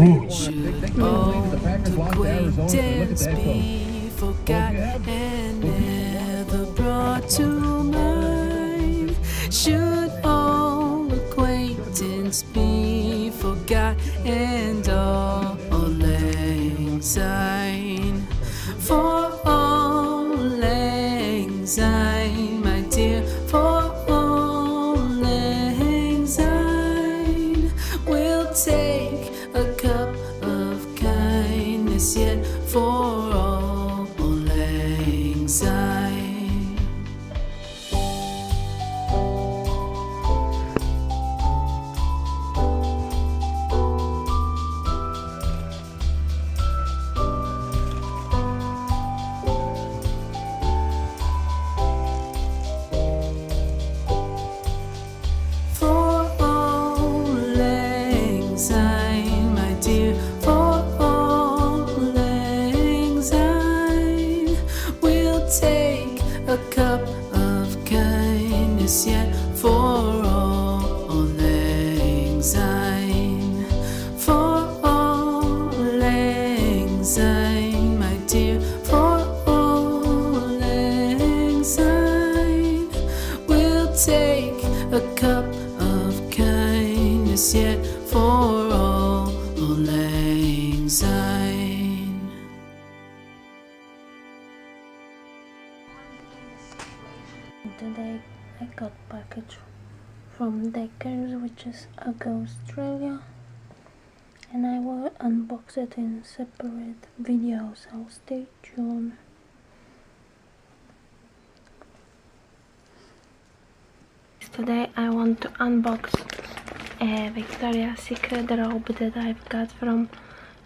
Should old acquaintance be forgot and never brought to mind? Should old acquaintance be forgot and all lang syne? For all lang syne, my dear, for all lang syne, we'll take a cup of kindness yet for all lang syne. For all lang syne, my dear, for all lang syne, we'll take a cup of kindness yet for all lang syne. For all lang syne, my dear, for all lang syne, we'll take a cup of kindness yet for all lang syne. Today I got package from Deckers, which is Australia, and I will unbox it in separate videos, so stay tuned. Today I want to unbox a Victoria's Secret robe that I've got from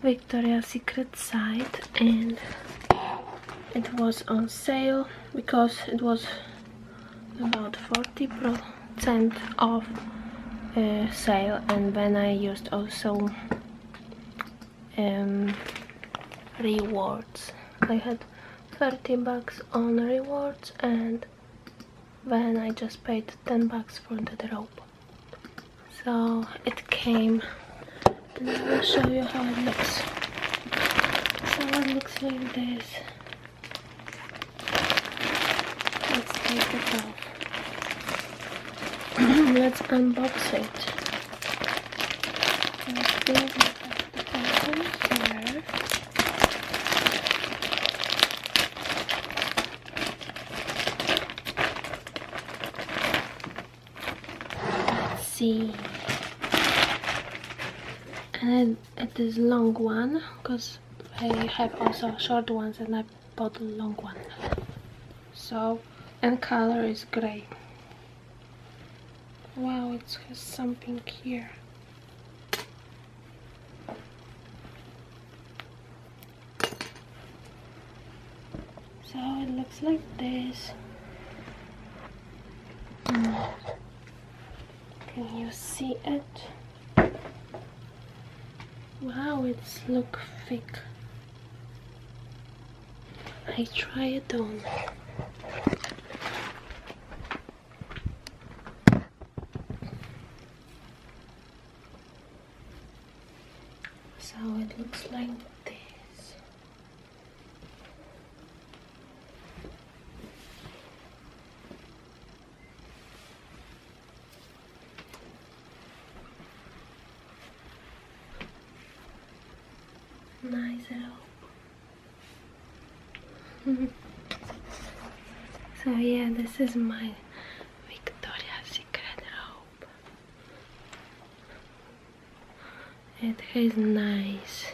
Victoria's Secret site, and it was on sale because it was about 40% off sale, and when I used also rewards, I had 30 bucks on rewards, and then I just paid 10 bucks for the robe. So it came, and I will show you how it looks. So it looks like this. Let's take it off. Let's unbox it. Let's do the bottom here. Let's see. And it is long one because I have also short ones, and I bought a long one. So, and color is gray. Wow, it has something here. So it looks like this. Can you see it? Wow, it's look thick. I try it on. So it looks like this. Nice robe. So yeah, this is my Victoria's Secret robe. It has nice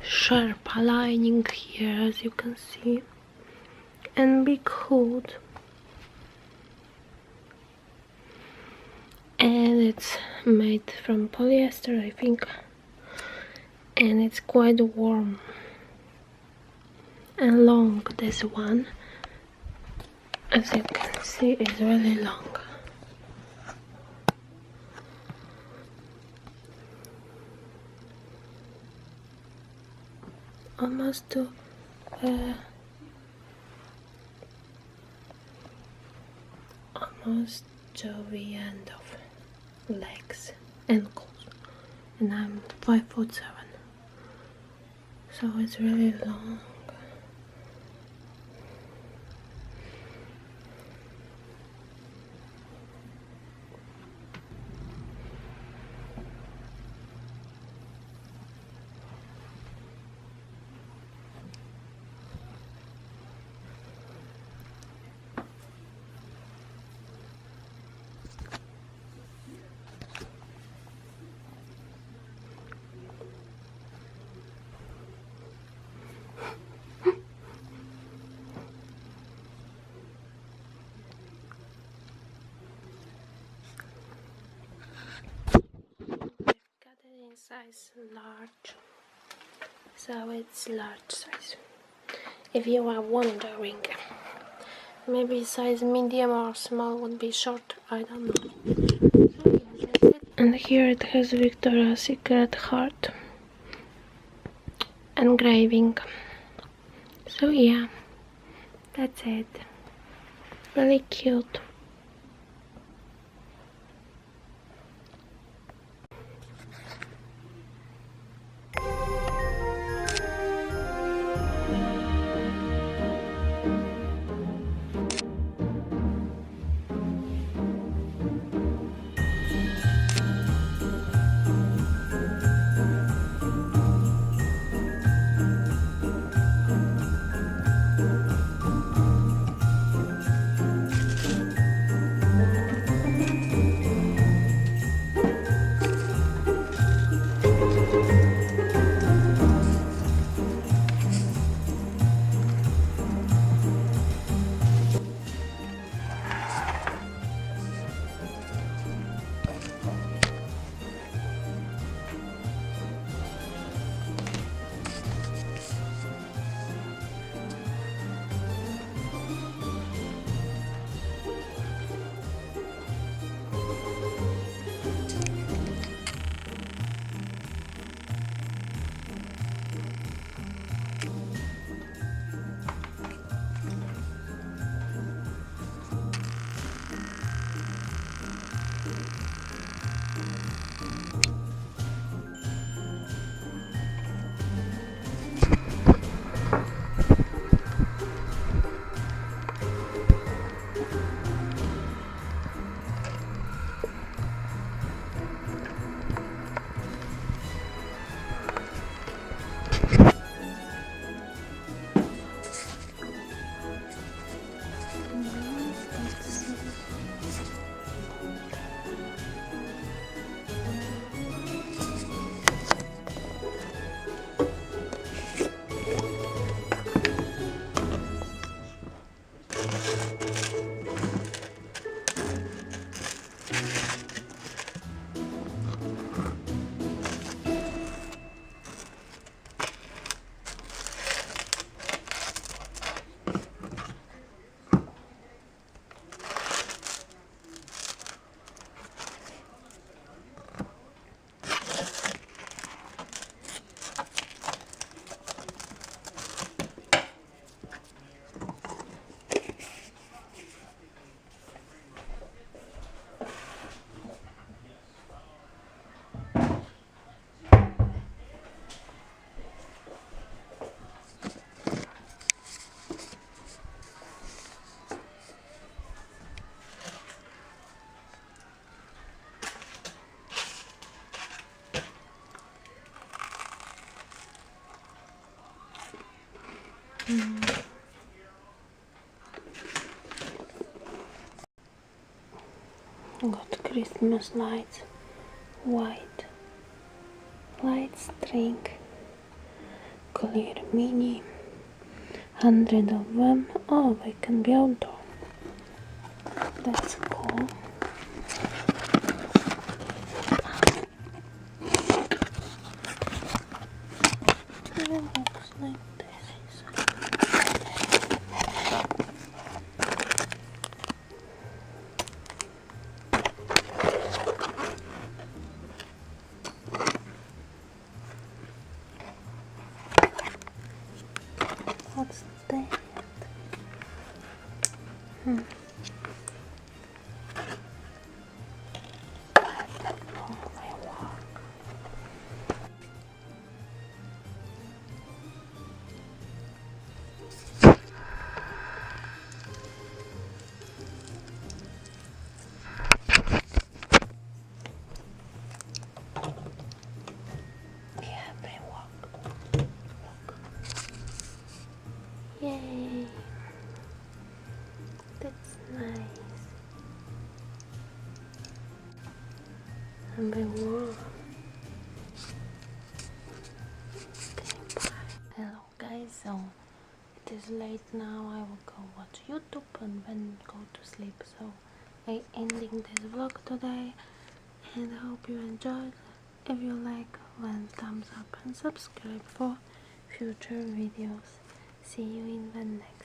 sharp lining here, as you can see, and big hood, and it's made from polyester, I think, and it's quite warm and long. This one, as you can see, is really long. Almost to the end of legs, ankles, and I'm 5'7", so it's really long. Got it in size large, so it's large size. If you are wondering, maybe size medium or small would be short, I don't know. So yeah, that's it. And here it has Victoria's Secret heart engraving. So yeah, that's it. Really cute. Got Christmas lights, white light string, clear mini, 100 of them. Oh, they can be outdoor. That's cool. It looks like this inside. What's that? and be warm. Okay, bye. Hello guys, so it is late now. I will go watch YouTube and then go to sleep. So I ending this vlog today and hope you enjoyed. If you like, then thumbs up and subscribe for future videos. See you in the next